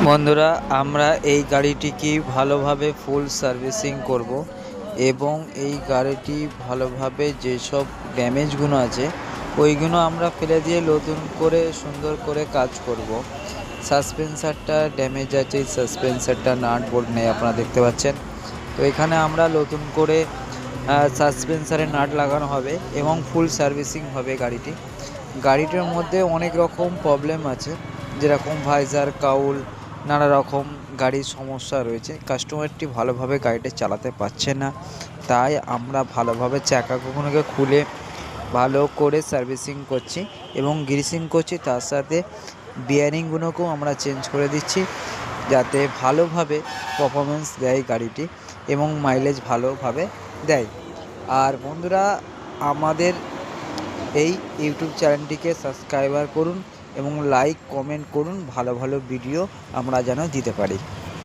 বন্ধুরা, আমরা এই গাড়িটিকে ভালোভাবে ফুল সার্ভিসিং করব এবং এই গাড়িটি ভালোভাবে যেসব ড্যামেজগুলো আছে ওইগুলো আমরা ফেলে দিয়ে নতুন করে সুন্দর করে কাজ করব। সাসপেন্সারটা ড্যামেজ আছে, সাসপেন্সারটা নাট বোল্ট নেই, আপনারা দেখতে পাচ্ছেন। তো এখানে আমরা নতুন করে সাসপেন্সারে নাট লাগানো হবে এবং ফুল সার্ভিসিং হবে গাড়িটির মধ্যে অনেক রকম প্রবলেম আছে, যেরকম ভাইজার কাউল নানা রকম গাড়ির সমস্যা রয়েছে। কাস্টমারটি ভালোভাবে গাড়িটা চালাতে পারছে না, তাই আমরা ভালোভাবে চাকাগুলোকে খুলে ভালো করে সার্ভিসিং করছি এবং গ্রিসিং করছি। তার সাথে বিয়ারিংগুলোকেও আমরা চেঞ্জ করে দিচ্ছি, যাতে ভালোভাবে পারফরমেন্স দেয় গাড়িটি এবং মাইলেজ ভালোভাবে দেয়। আর বন্ধুরা, আমাদের এই ইউটিউব চ্যানেলটিকে সাবস্ক্রাইবার করুন এবং লাইক কমেন্ট করুন, ভালো ভালো ভিডিও আমরা যেন দিতে পারি।